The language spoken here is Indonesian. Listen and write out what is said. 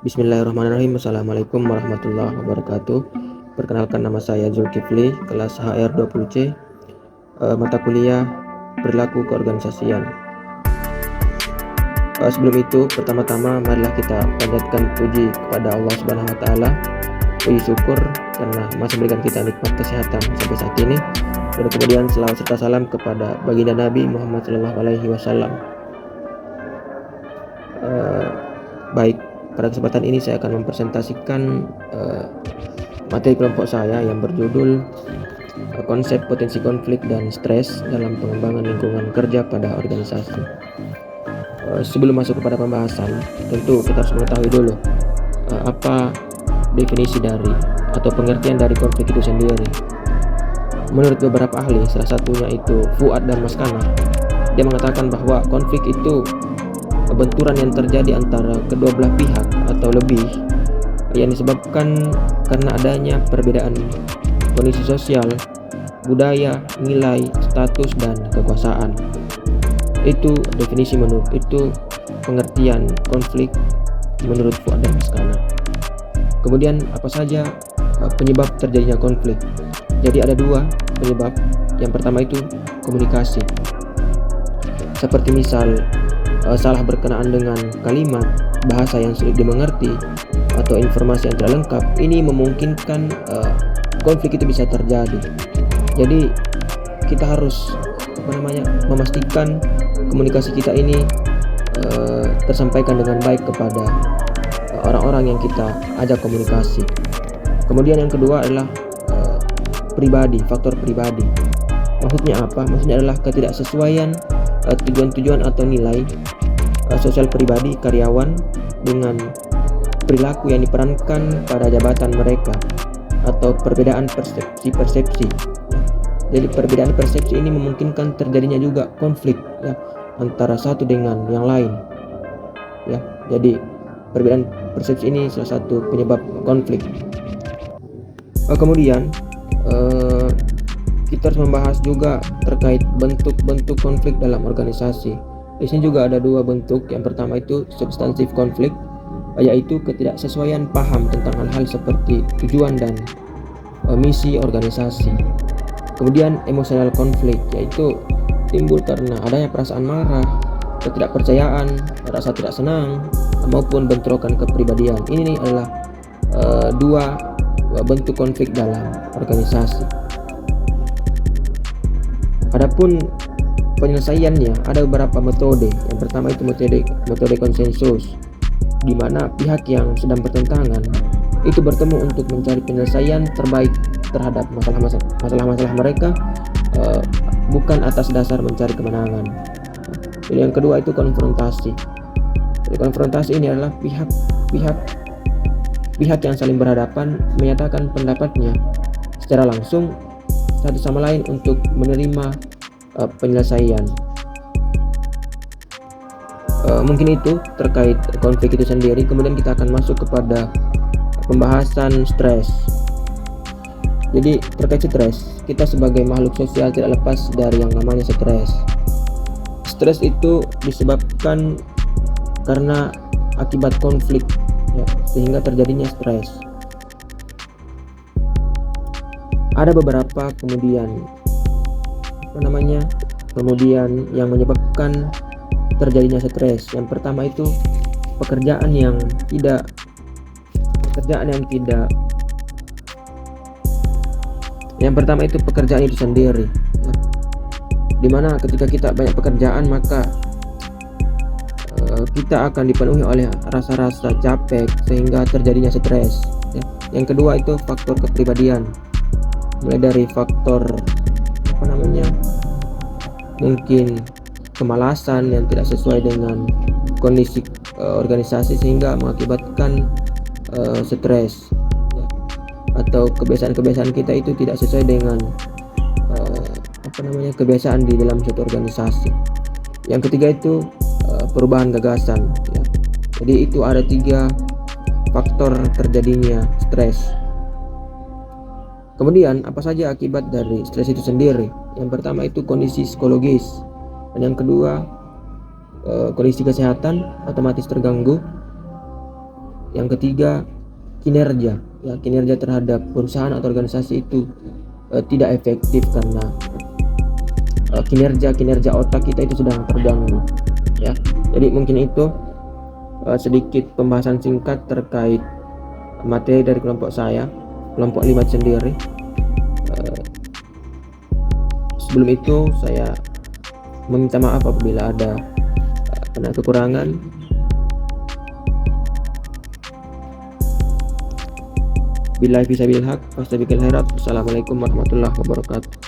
Bismillahirrahmanirrahim. Assalamualaikum warahmatullahi wabarakatuh. Perkenalkan, nama saya Zulkifli, kelas HR20C, mata kuliah Perilaku Keorganisasian. Sebelum itu, pertama-tama marilah kita panjatkan puji kepada Allah Subhanahu wa taala. Puji syukur karena masih memberikan kita nikmat kesehatan sampai saat ini. Dan kemudian selawat serta salam kepada baginda Nabi Muhammad SAW. Baik, pada kesempatan ini saya akan mempresentasikan materi kelompok saya yang berjudul konsep potensi konflik dan stres dalam pengembangan lingkungan kerja pada organisasi. Sebelum masuk kepada pembahasan, tentu kita harus mengetahui dulu apa definisi dari atau pengertian dari konflik itu sendiri. Menurut beberapa ahli, salah satunya itu Fuad dan Maskana, dia mengatakan bahwa konflik itu benturan yang terjadi antara kedua belah pihak atau lebih yang disebabkan karena adanya perbedaan kondisi sosial, budaya, nilai, status, dan kekuasaan. Itu definisi itu pengertian konflik menurut Fuad dan Maskana. Kemudian apa saja penyebab terjadinya konflik? Jadi ada dua penyebab. Yang pertama itu komunikasi. Seperti misal salah berkenaan dengan kalimat, bahasa yang sulit dimengerti, atau informasi yang tidak lengkap. Ini memungkinkan konflik itu bisa terjadi. Jadi kita harus memastikan komunikasi kita ini tersampaikan dengan baik kepada orang-orang yang kita ajak komunikasi. Kemudian yang kedua adalah faktor pribadi. Maksudnya apa? Maksudnya adalah ketidaksesuaian tujuan-tujuan atau nilai sosial pribadi karyawan dengan perilaku yang diperankan pada jabatan mereka, atau perbedaan persepsi. Jadi perbedaan persepsi ini memungkinkan terjadinya juga konflik antara satu dengan yang lain. Jadi perbedaan persepsi ini salah satu penyebab konflik. Kemudian kita harus membahas juga terkait bentuk-bentuk konflik dalam organisasi. Di sini juga ada dua bentuk. Yang pertama itu substantif konflik, yaitu ketidaksesuaian paham tentang hal-hal seperti tujuan dan misi organisasi. Kemudian emosional konflik, yaitu timbul karena adanya perasaan marah, ketidakpercayaan, rasa tidak senang, maupun bentrokan kepribadian. Ini adalah dua bentuk konflik dalam organisasi. Adapun penyelesaiannya ada beberapa metode. Yang pertama itu metode konsensus, di mana pihak yang sedang bertentangan itu bertemu untuk mencari penyelesaian terbaik terhadap masalah-masalah mereka, bukan atas dasar mencari kemenangan. Jadi yang kedua itu konfrontasi. Jadi konfrontasi ini adalah pihak yang saling berhadapan menyatakan pendapatnya secara langsung satu sama lain untuk menerima penyelesaian. Mungkin itu terkait konflik itu sendiri. Kemudian kita akan masuk kepada pembahasan stres. Jadi terkait stres, kita sebagai makhluk sosial tidak lepas dari yang namanya stres. Stres itu disebabkan karena akibat konflik, sehingga terjadinya stres. Ada beberapa kemudian yang menyebabkan terjadinya stres. Yang pertama itu pekerjaan yang tidak yang pertama itu pekerjaan itu sendiri, dimana ketika kita banyak pekerjaan maka kita akan dipenuhi oleh rasa-rasa capek sehingga terjadinya stres. Yang kedua itu faktor kepribadian, mulai dari faktor mungkin kemalasan yang tidak sesuai dengan kondisi organisasi sehingga mengakibatkan stres, atau kebiasaan-kebiasaan kita itu tidak sesuai dengan kebiasaan di dalam suatu organisasi. Yang ketiga itu perubahan gagasan. Jadi itu ada 3 faktor terjadinya stres. Kemudian apa saja akibat dari stres itu sendiri? Yang pertama itu kondisi psikologis, dan yang kedua kondisi kesehatan otomatis terganggu. Yang ketiga, kinerja. Ya, kinerja terhadap perusahaan atau organisasi itu tidak efektif karena kinerja otak kita itu sedang terganggu. Ya, jadi mungkin itu sedikit pembahasan singkat terkait materi dari kelompok saya, kelompok 5 sendiri. Sebelum itu saya meminta maaf apabila ada kekurangan. Billahi fisabilil haq, fastabiqil khairat. Assalamualaikum warahmatullahi wabarakatuh.